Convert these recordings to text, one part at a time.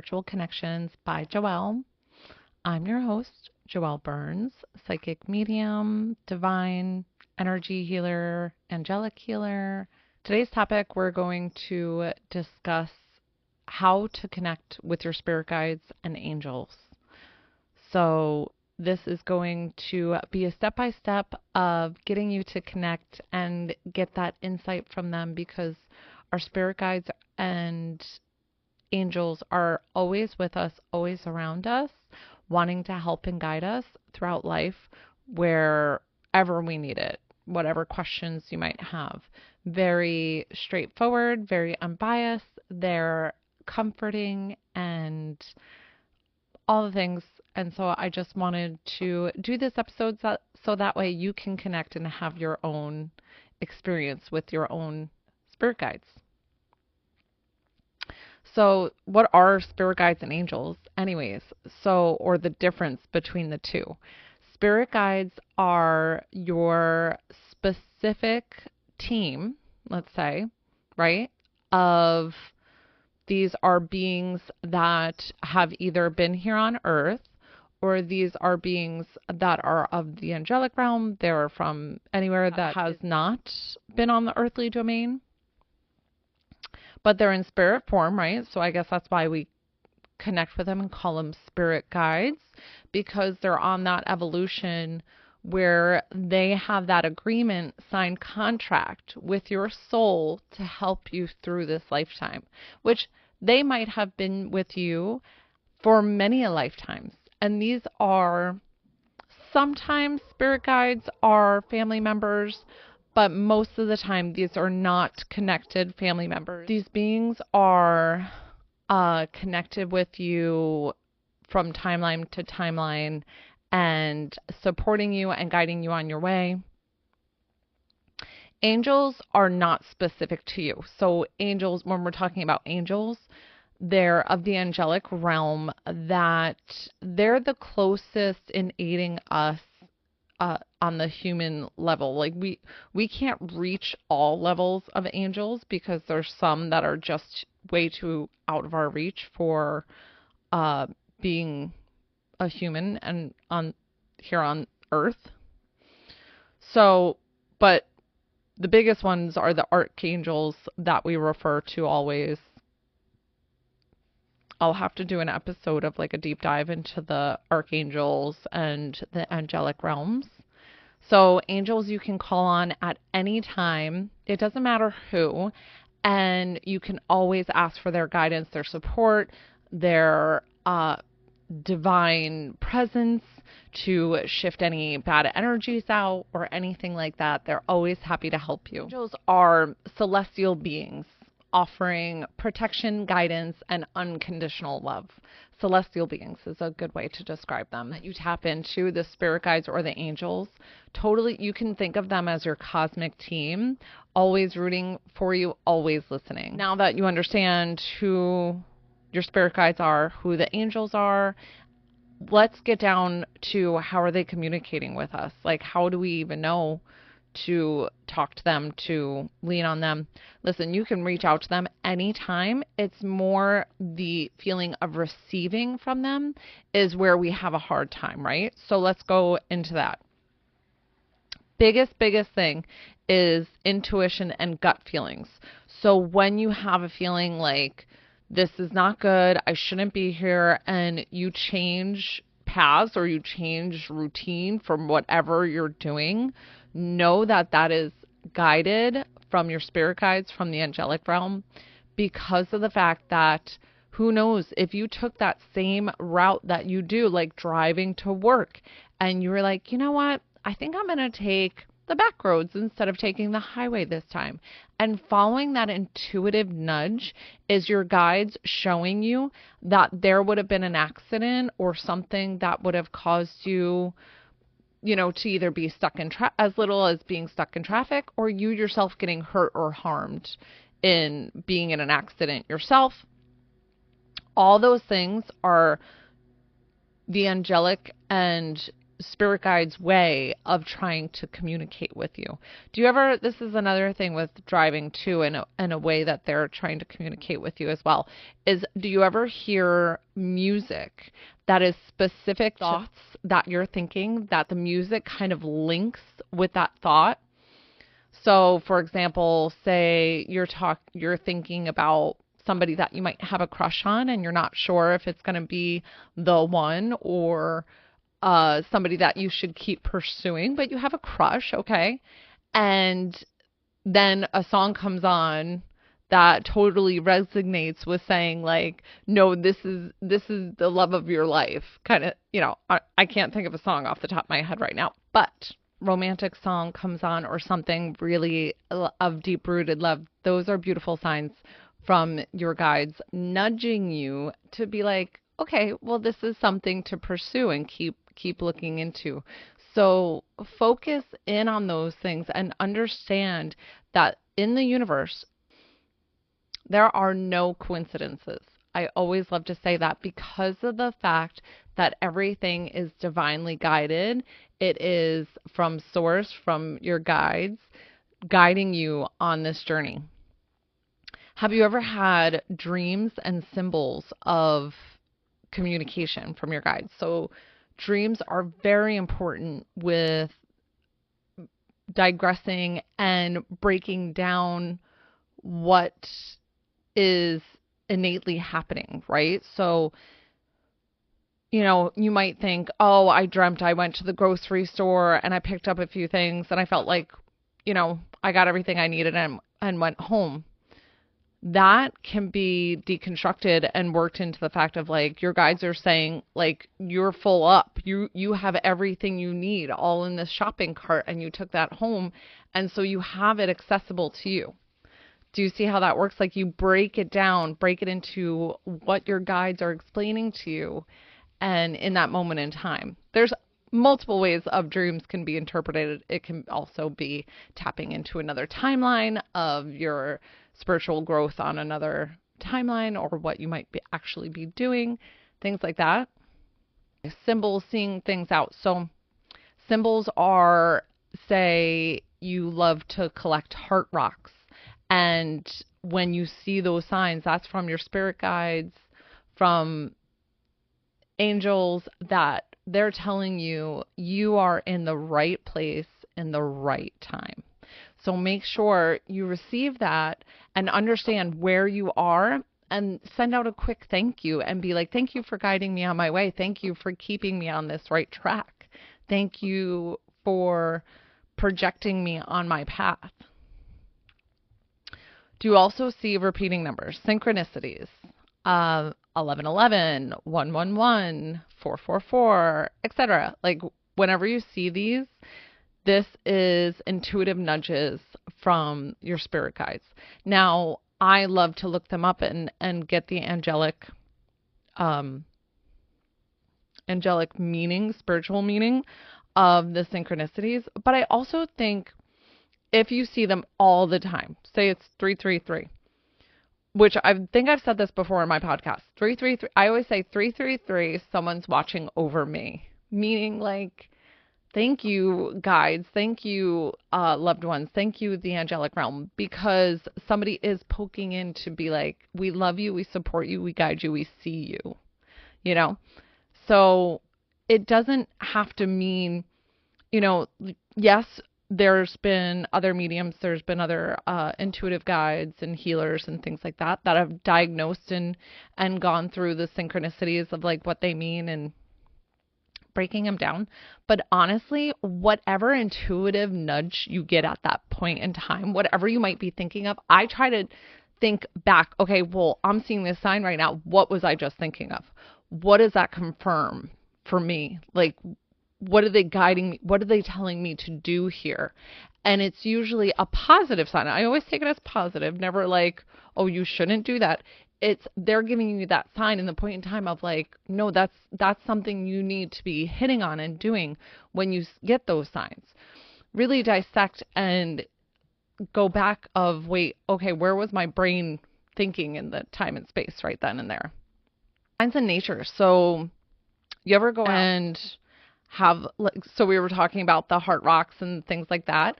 Spiritual Connections by Joelle. I'm your host, Joelle Burns, psychic medium, divine energy healer, angelic healer. Today's topic, we're going to discuss how to connect with your spirit guides and angels. So this is going to be a step-by-step of getting you to connect and get that insight from them, because our spirit guides and angels are always with us, always around us, wanting to help and guide us throughout life wherever we need it, whatever questions you might have. Very straightforward, very unbiased. They're comforting and all the things. And so I just wanted to do this episode so that way you can connect and have your own experience with your own spirit guides. So what are spirit guides and angels anyways? Or the difference between the two. Spirit guides are your specific team, let's say, right? These are beings that have either been here on earth, or these are beings that are of the angelic realm. They're from anywhere that has not been on the earthly domain, but they're in spirit form, right? So I guess that's why we connect with them and call them spirit guides, because they're on that evolution where they have that agreement, signed contract with your soul to help you through this lifetime, which they might have been with you for many lifetimes. And these are, sometimes spirit guides are family members, but most of the time these are not connected family members. These beings are connected with you from timeline to timeline and supporting you and guiding you on your way. Angels are not specific to you. So angels, when we're talking about angels, they're of the angelic realm, that they're the closest in aiding us on the human level. Like we can't reach all levels of angels, because there's some that are just way too out of our reach for being a human and here on earth. So, but the biggest ones are the archangels that we refer to always. I'll have to do an episode of like a deep dive into the archangels and the angelic realms. So angels you can call on at any time. It doesn't matter who. And you can always ask for their guidance, their support, their divine presence to shift any bad energies out or anything like that. They're always happy to help you. Angels are celestial beings offering protection, guidance, and unconditional love. Celestial beings is a good way to describe them. That you tap into the spirit guides or the angels. Totally, you can think of them as your cosmic team, always rooting for you, always listening. Now that you understand who your spirit guides are, who the angels are, let's get down to how are they communicating with us? Like, how do we even know to talk to them, to lean on them? Listen, you can reach out to them anytime. It's more the feeling of receiving from them is where we have a hard time, right? So let's go into that. Biggest thing is intuition and gut feelings. So when you have a feeling like this is not good, I shouldn't be here, and you change paths or you change routine from whatever you're doing, know that that is guided from your spirit guides, from the angelic realm, because of the fact that who knows, if you took that same route that you do, like driving to work, and you were like, you know what, I think I'm going to take the back roads instead of taking the highway this time. And following that intuitive nudge is your guides showing you that there would have been an accident or something that would have caused you, to either be stuck in as little as being stuck in traffic, or you yourself getting hurt or harmed in being in an accident yourself. All those things are the angelic and spirit guides' way of trying to communicate with you. Do you ever, this is another thing with driving too, in a way that they're trying to communicate with you as well, is do you ever hear music that is specific thoughts that you're thinking, that the music kind of links with that thought? So for example, say you're thinking about somebody that you might have a crush on and you're not sure if it's going to be the one, or somebody that you should keep pursuing, but you have a crush, okay? And then a song comes on that totally resonates with saying like, no, this is the love of your life. Kind of, I can't think of a song off the top of my head right now, but romantic song comes on or something really of deep rooted love. Those are beautiful signs from your guides nudging you to be like, okay, well, this is something to pursue and keep looking into. So focus in on those things and understand that in the universe, there are no coincidences. I always love to say that because of the fact that everything is divinely guided. It is from source, from your guides, guiding you on this journey. Have you ever had dreams and symbols of communication from your guides? So dreams are very important with digressing and breaking down what is innately happening, right? So, you might think, oh, I dreamt I went to the grocery store and I picked up a few things and I felt like, I got everything I needed and went home. That can be deconstructed and worked into the fact of like, your guides are saying like, you're full up. You have everything you need all in this shopping cart and you took that home. And so you have it accessible to you. Do you see how that works? Like you break it down, break it into what your guides are explaining to you. And in that moment in time, there's multiple ways of dreams can be interpreted. It can also be tapping into another timeline of your spiritual growth on another timeline, or what you might actually be doing, things like that. Symbols, seeing things out. So symbols are, say you love to collect heart rocks, and when you see those signs, that's from your spirit guides, from angels, that they're telling you you are in the right place in the right time. So make sure you receive that and understand where you are, and send out a quick thank you and be like, thank you for guiding me on my way. Thank you for keeping me on this right track. Thank you for projecting me on my path. Do you also see repeating numbers, synchronicities? 1111, 111, 444, etc. Like whenever you see these, this is intuitive nudges from your spirit guides. Now, I love to look them up and get the angelic meaning, spiritual meaning of the synchronicities. But I also think if you see them all the time, say it's 333, which I think I've said this before in my podcast, 333, I always say 333, someone's watching over me, meaning like, thank you, guides. Thank you, loved ones. Thank you, the angelic realm, because somebody is poking in to be like, we love you, we support you, we guide you, we see you, So it doesn't have to mean, yes, there's been other mediums, there's been other intuitive guides and healers and things like that have diagnosed and gone through the synchronicities of like what they mean and breaking them down. But honestly, whatever intuitive nudge you get at that point in time, whatever you might be thinking of, I try to think back, okay, well, I'm seeing this sign right now. What was I just thinking of? What does that confirm for me? Like, what are they guiding me? What are they telling me to do here? And it's usually a positive sign. I always take it as positive, never like, oh, you shouldn't do that. It's they're giving you that sign in the point in time of like, no, that's something you need to be hitting on and doing when you get those signs. Really dissect and go back of, wait, okay, where was my brain thinking in the time and space right then and there? Signs in nature. So you ever go and have, like, so we were talking about the heart rocks and things like that,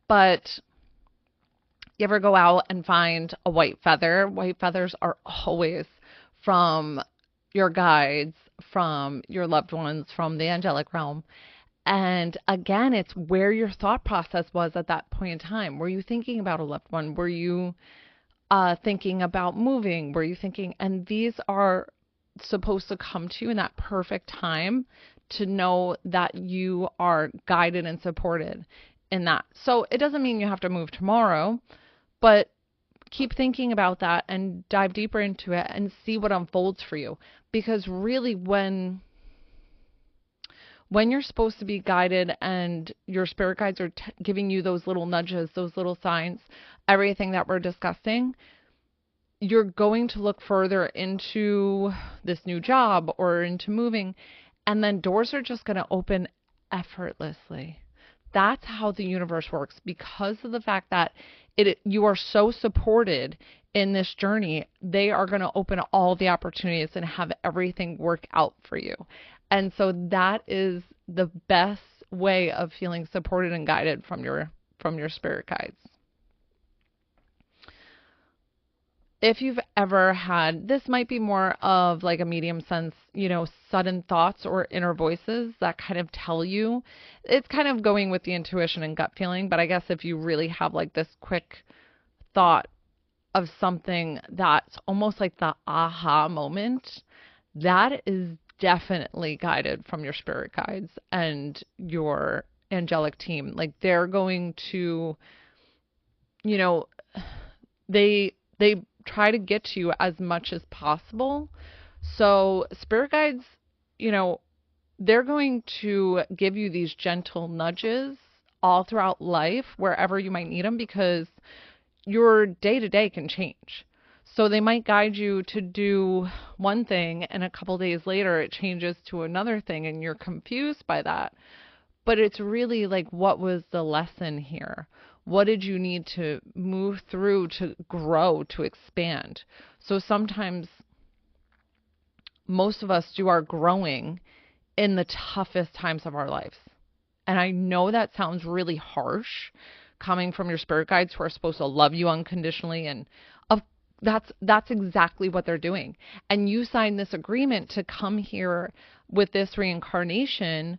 but you ever go out and find a white feather? White feathers are always from your guides, from your loved ones, from the angelic realm. And again, it's where your thought process was at that point in time. Were you thinking about a loved one? Were you thinking about moving? Were you thinking, and these are supposed to come to you in that perfect time to know that you are guided and supported in that. So it doesn't mean you have to move tomorrow, but keep thinking about that and dive deeper into it and see what unfolds for you. Because really, when you're supposed to be guided and your spirit guides are giving you those little nudges, those little signs, everything that we're discussing, you're going to look further into this new job or into moving, and then doors are just going to open effortlessly. That's how the universe works, because of the fact that you are so supported in this journey. They are going to open all the opportunities and have everything work out for you. And so that is the best way of feeling supported and guided from your spirit guides. If you've ever had, this might be more of like a medium sense, sudden thoughts or inner voices that kind of tell you, it's kind of going with the intuition and gut feeling. But I guess if you really have like this quick thought of something that's almost like the aha moment, that is definitely guided from your spirit guides and your angelic team. Like, they're going to, they try to get to you as much as possible. So spirit guides, they're going to give you these gentle nudges all throughout life, wherever you might need them, because your day-to-day can change. So they might guide you to do one thing, and a couple days later it changes to another thing, and you're confused by that. But it's really like, what was the lesson here? What did you need to move through to grow, to expand? So sometimes most of us do our growing in the toughest times of our lives. And I know that sounds really harsh coming from your spirit guides, who are supposed to love you unconditionally, and that's exactly what they're doing. And you signed this agreement to come here with this reincarnation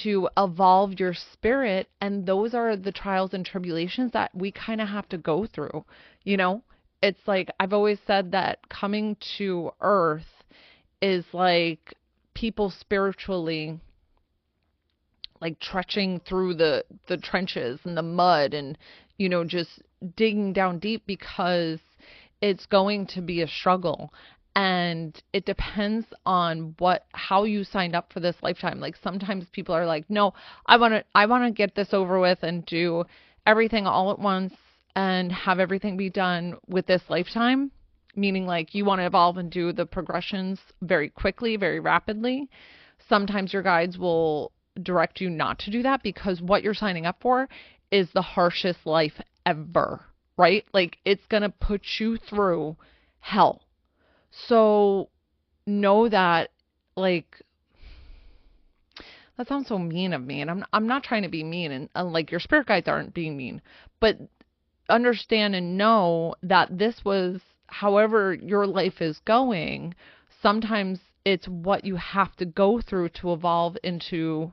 to evolve your spirit, and those are the trials and tribulations that we kind of have to go through. It's like, I've always said that coming to Earth is like people spiritually, like, trudging through the trenches and the mud, and just digging down deep, because it's going to be a struggle. And it depends on how you signed up for this lifetime. Like, sometimes people are like, no, I want to get this over with and do everything all at once and have everything be done with this lifetime. Meaning, like, you want to evolve and do the progressions very quickly, very rapidly. Sometimes your guides will direct you not to do that, because what you're signing up for is the harshest life ever, right? Like, it's going to put you through hell. So know that, like, that sounds so mean of me, and I'm not trying to be mean, and like, your spirit guides aren't being mean, but understand and know that this was, however your life is going, sometimes it's what you have to go through to evolve into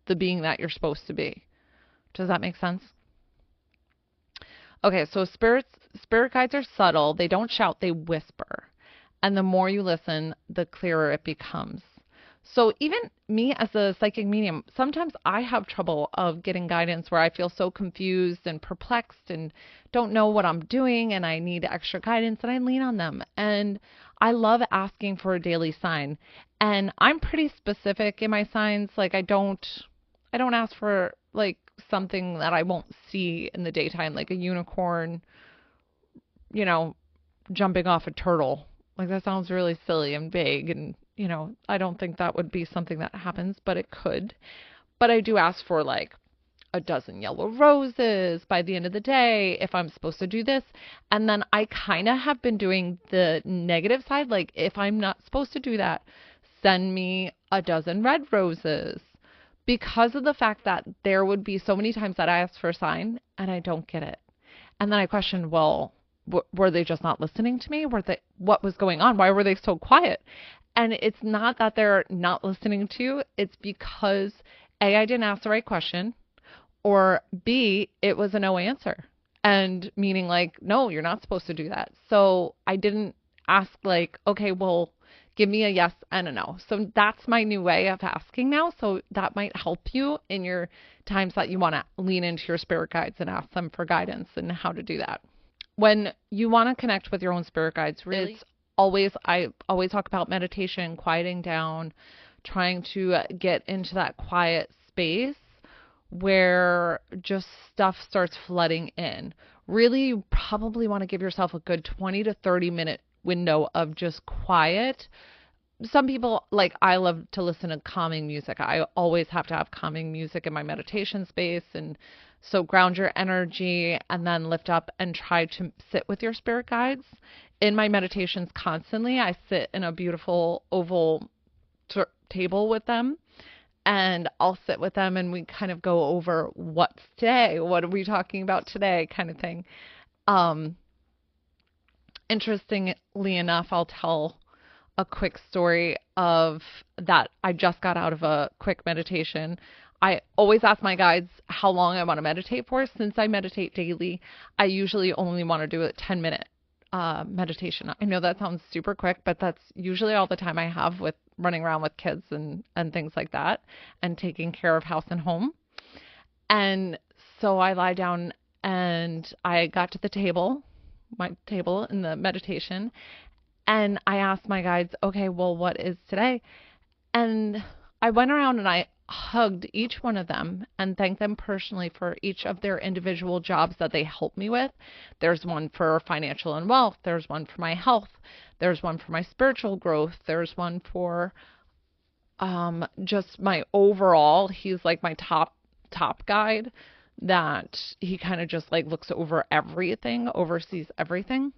the being that you're supposed to be. Does that make sense? Okay, so spirit guides are subtle. They don't shout, they whisper. And the more you listen, the clearer it becomes. So even me as a psychic medium, sometimes I have trouble of getting guidance, where I feel so confused and perplexed and don't know what I'm doing, and I need extra guidance, and I lean on them. And I love asking for a daily sign. And I'm pretty specific in my signs. Like, I don't ask for, like, something that I won't see in the daytime, like a unicorn, jumping off a turtle. Like, that sounds really silly and vague, and, I don't think that would be something that happens, but it could. But I do ask for, like, a dozen yellow roses by the end of the day if I'm supposed to do this. And then I kind of have been doing the negative side. Like, if I'm not supposed to do that, send me a dozen red roses. because of the fact that there would be so many times that I ask for a sign and I don't get it. And then I question, well, were they just not listening to me? What was going on? Why were they so quiet? And it's not that they're not listening to you. It's because A, I didn't ask the right question, or B, it was a no answer. And meaning like, no, you're not supposed to do that. So I didn't ask like, okay, well, give me a yes and a no. So that's my new way of asking now. So that might help you in your times that you want to lean into your spirit guides and ask them for guidance and how to do that. When you want to connect with your own spirit guides, really, I always talk about meditation, quieting down, trying to get into that quiet space where just stuff starts flooding in. Really, you probably want to give yourself a good 20 to 30 minute window of just quiet. Some people, like, I love to listen to calming music. I always have to have calming music in my meditation space. And so ground your energy and then lift up and try to sit with your spirit guides. In my meditations constantly, I sit in a beautiful oval table with them. And I'll sit with them and we kind of go over what's today, what are we talking about today, kind of thing. Interestingly enough, I'll tell a quick story of that. I just got out of a quick meditation. I always ask my guides how long I want to meditate for. Since I meditate daily, I usually only want to do a 10-minute meditation. I know that sounds super quick, but that's usually all the time I have with running around with kids and things like that and taking care of house and home. And so I lie down and I got to the table, my table in the meditation, and I asked my guides, okay, well, what is today? And I went around and I hugged each one of them and thanked them personally for each of their individual jobs that they helped me with. There's one for financial and wealth. There's one for my health. There's one for my spiritual growth. There's one for just my overall. He's like my top guide that he kind of just like looks over everything, oversees everything.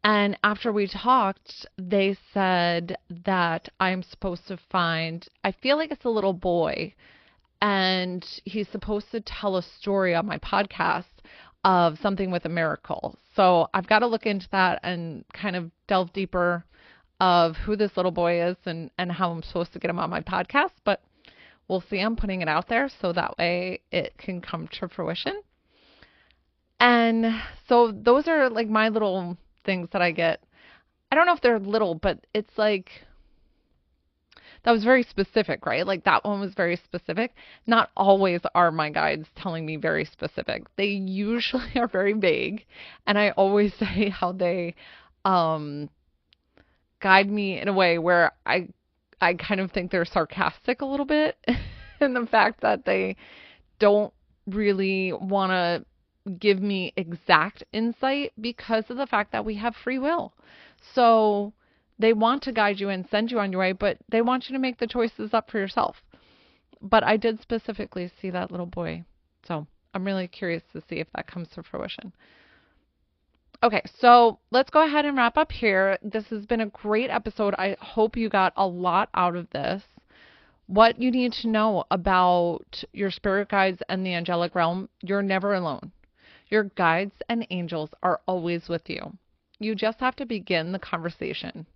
And after we talked, they said that I'm supposed to find, I feel like it's a little boy, and he's supposed to tell a story on my podcast of something with a miracle. So I've got to look into that and kind of delve deeper of who this little boy is and how I'm supposed to get him on my podcast. But we'll see. I'm putting it out there so that way it can come to fruition. And so those are like my little things that I get. I don't know if they're little, but it's like, that was very specific, right? Like that one was very specific. Not always are my guides telling me very specific. They usually are very vague. And I always say how they guide me in a way where I kind of think they're sarcastic a little bit in the fact that they don't really want to give me exact insight because of the fact that we have free will. So they want to guide you and send you on your way, but they want you to make the choices up for yourself. But I did specifically see that little boy. So I'm really curious to see if that comes to fruition. Okay, so let's go ahead and wrap up here. This has been a great episode. I hope you got a lot out of this. What you need to know about your spirit guides and the angelic realm, you're never alone. Your guides and angels are always with you. You just have to begin the conversation.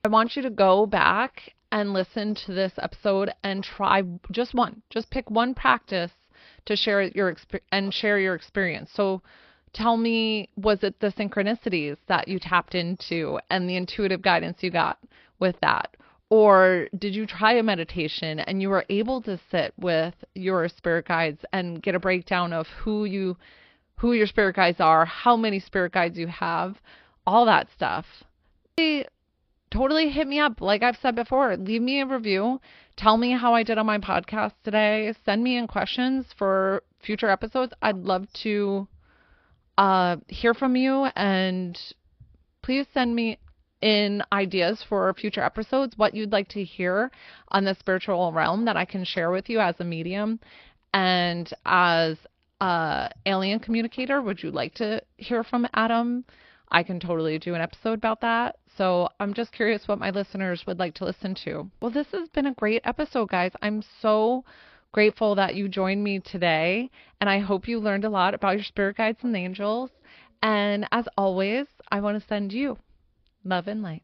I want you to go back and listen to this episode and try just pick one practice to share your experience. So tell me, was it the synchronicities that you tapped into and the intuitive guidance you got with that? Or did you try a meditation and you were able to sit with your spirit guides and get a breakdown of who your spirit guides are, how many spirit guides you have, all that stuff? Totally hit me up. Like I've said before, leave me a review. Tell me how I did on my podcast today. Send me in questions for future episodes. I'd love to hear from you, and please send me in ideas for future episodes, what you'd like to hear on the spiritual realm that I can share with you as a medium and as alien communicator. Would you like to hear from Adam I can totally do an episode about that. So I'm just curious what my listeners would like to listen to. Well, this has been a great episode, guys. I'm so grateful that you joined me today, and I hope you learned a lot about your spirit guides and angels. And as always, I want to send you love and light.